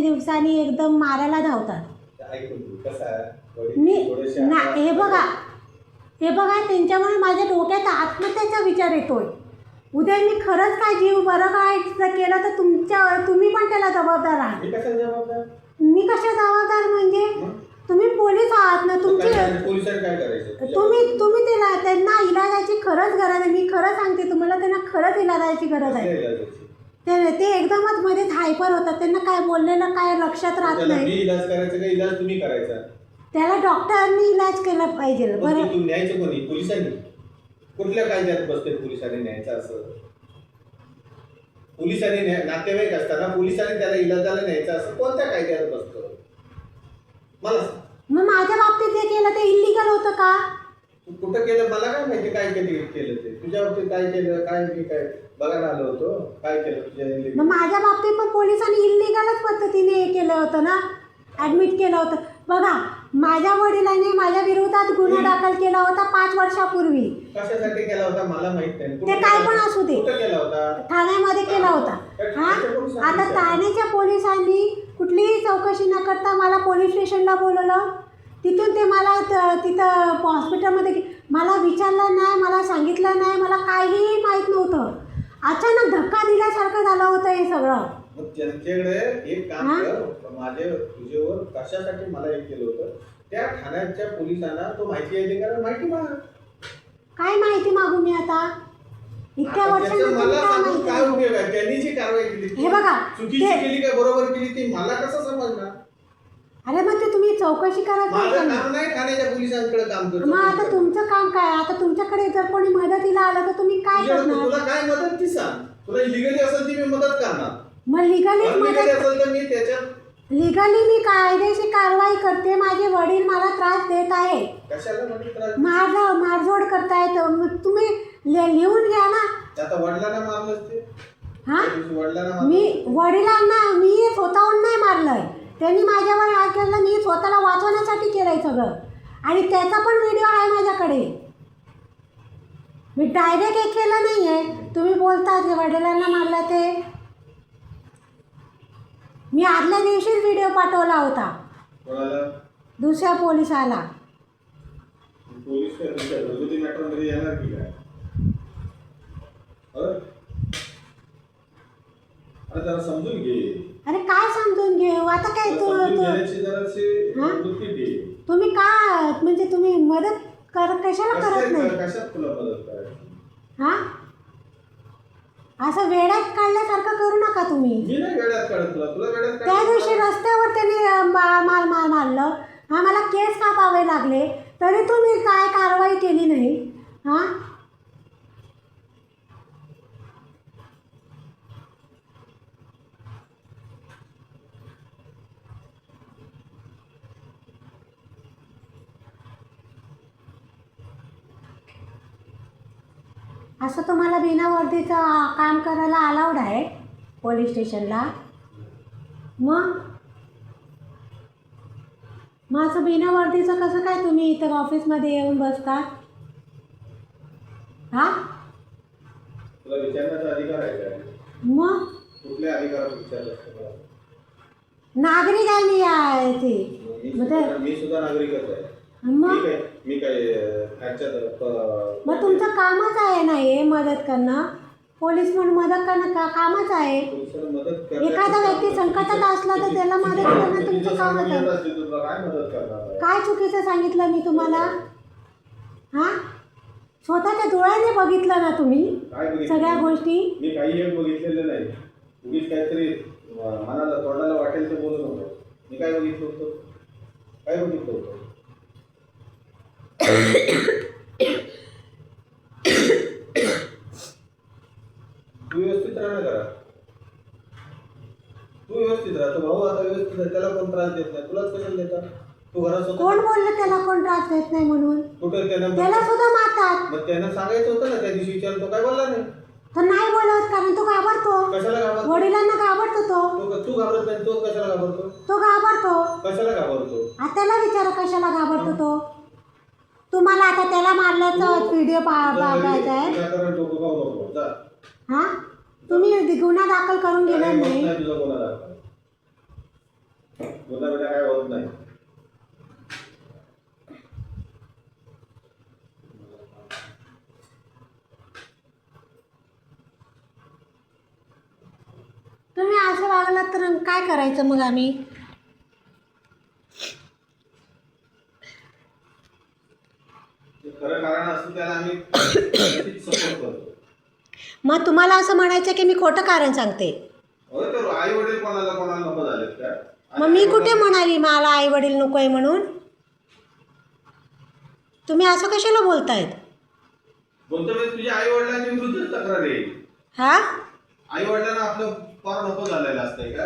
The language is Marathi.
दिवसांनी एकदम मारायला धावतात. हे बघा त्यांच्यामुळे माझ्या डोक्यात आत्महत्याचा विचार येतोय. उद्या मी खरंच काय जीव बरं काय केलं तर तुम्ही पण त्याला जबाबदार आहात. मी कशा जबाबदार म्हणजे तुम्ही पोलीस आहात ना. तुम्ही त्यांना इलाजाची खरंच गरज आहे. मी खरं सांगते तुम्हाला, त्यांना खरंच इलाजाची गरज आहे. ते एकदमच मध्येच हायपर होतात. त्यांना काय बोललेलं काय लक्षात राहत नाही. इलाज तुम्ही करायचा, त्याला डॉक्टरांनी इलाज केला पाहिजे. बरं, न्यायचं कोणी? पोलिसांनी? कुठल्या कायद्यात बसते पोलिसांनी न्यायचं? असं पोलिसांनी नातेवाईक असताना पोलिसांनी त्याला इलाजाला न्यायचं असं कोणत्या कायद्यात बसतं? मला मग माझ्या बाबतीत हे केलं ते इल्लीगल होतं का? कुठं केलं मला काय माहिती, काय केलं ते तुझ्या बाबतीत काय केलं, काय मी काय बघायला आलो होतो, काय केलं तुझ्या? मग माझ्या बाबतीत पण पोलिसांनी इल्लीगलच पद्धतीने हे केलं होतं ना, ॲडमिट केलं होतं. बघा, माझ्या वडिलांनी माझ्या विरोधात गुन्हा दाखल केला होता 5 वर्षापूर्वी. कशासाठी केला होता मला माहित नाही. ते काय पण असू दे, कुठं केला होता? ठाण्यामध्ये केला होता. हा, आता ठाण्याच्या पोलिसांनी कुठलीही चौकशी न करता मला पोलीस स्टेशनला बोलवलं. तिथून ते मला तिथं हॉस्पिटलमध्ये मला विचारलं नाही, मला सांगितलं नाही, मला काहीही माहीत नव्हतं. अचानक धक्का दिल्यासारखं झालं होतं हे सगळं. मग त्यांच्याकडे एक काम कर, तुझ्यावर कशासाठी मला हे केलं होतं त्या ठाण्याच्या पोलिसांना तो माहिती आहे का? माहिती माग. काय माहिती मागू मी आता? इतक्या वर्षांनंतर काय उपयोग आहे? त्यांनी जी कारवाई केली हे बघा, चुकीची केली का बरोबर केली ती मला कसं समजणार? अरे मग ते तुम्ही चौकशी करा. माझं काम नाही ठाण्याच्या पोलिसांकडे काम करतो. मग आता तुमचं काम काय? आता तुमच्याकडे जर कोणी मदतीला आलं तर तुम्ही काय करणार? तुला काय मदत ती सांग. तुला इलिगली असेल ती मी मदत करणार. मग लिगली असेल तर मी त्याच्यात लिगली मी कायदेशीर कारवाई करते. माझे वडील मला त्रास देत आहे. कशाला मारझोड करतायत. तुम्ही लिहून घ्या ना. आता वडिलांना मारलं ते? हा, वडिलांना मी स्वतःहून नाही मारलंय. त्यांनी माझ्यावर हात केला. मी स्वतःला वाचवण्यासाठी केलंय सगळं. आणि त्याचा पण व्हिडिओ आहे माझ्याकडे. मी डायरेक्ट हे केलं नाही आहे. तुम्ही बोलता वडिलांना मारलं ते. मी आदल्या दिवशीच व्हिडिओ पाठवला होता दुसऱ्या पोलिसाला. पोलीस घरगुती मॅटरमध्ये येणार की काय? अरे जरा समजून घे. अरे काय समजून घेऊ आता? काय तुम्ही काय म्हणजे तुम्ही मदत कशाला करत नाही? कशात तुला मदत करायची? हा, असं वेड्यात काढल्यासारखं करू नका तुम्ही. मी नाही वेड्यात काढत तुला. तुला वेड्यात त्या दिवशी रस्त्यावर त्यांनी मारलं. हा, मला केस कापावे लागले तरी तुम्ही काय कारवाई केली नाही. हा, असं तुम्हाला बिना वर्दीचं काम करायला अलाउड आहे पोलीस स्टेशनला? मग असं बिना वर्दीचं कसं काय तुम्ही इथं ऑफिसमध्ये येऊन बसता? हा, तुला विचारण्याचा अधिकार आहे का? मग कुठल्या अधिकारात विचारलं? नागरिक आहे मी याची. मी सुद्धा नागरिकच आहे. मग मी काय मग तुमचं कामच आहे ना हे मदत करणं. पोलीस म्हणून मदत करणं कामच आहे. एखादा व्यक्ती संकटात असला तर त्याला मदत करणं तुमचं कामच आहे. काय चुकीचं सांगितलं मी तुम्हाला? हा, स्वतःच्या डोळ्याने बघितलं ना तुम्ही सगळ्या गोष्टी. मी काही एक बघितलेलं नाही. उगीच काहीतरी मनाला तोंडाला वाटेल ते बोलत होतो. मी काय बघितलं होतं? काय बघितलं होतं? तू व्यवस्थित राहा ना. तू व्यवस्थित राहा. तो भाऊ आता व्यवस्थित आहे. त्याला कोण त्रास देत नाही. तुलाच कशाला देतात? तू घरात कोण बोललं त्याला कोण त्रास देत नाही म्हणून? कुठं त्याला सुद्धा मारतात. मग त्यांना सांगायचं होतं ना. त्या दिवशी विचारलं तो काय बोलला नाही. तो नाही बोलत कारण तो घाबरतो. कशाला घाबरतो? वडिलांना घाबरतो तो. तू घाबरत नाही. तो कशाला घाबरतो? तो घाबरतो. कशाला घाबरतो? त्याला विचारा कशाला घाबरतो तो. तुम्हाला आता त्याला मारल्याचा व्हिडिओ बघायचा आहे. हा, तुम्ही गुन्हा दाखल करून घेणार नाही. बोला बेटा काय होत नाही. तुम्ही असं वागलात तर काय करायचं मग आम्ही? खरं कारण असतं त्याला आम्ही सपोर्ट करतो. मग तुम्हाला असं म्हणायचं की मी खोटं कारण सांगते? होय तर आई वडील कोणाला कोणाला नको झालेत का? मग मी कुठे म्हणाली मला आई वडील नको आहे म्हणून? तुम्ही असं कशाला बोलतायत? बोलतो मी तुझ्या आई वडिलांची विरुद्ध तक्रार आहे. हा आई वडिलांना आपलं फार नको झालेलं असतंय का?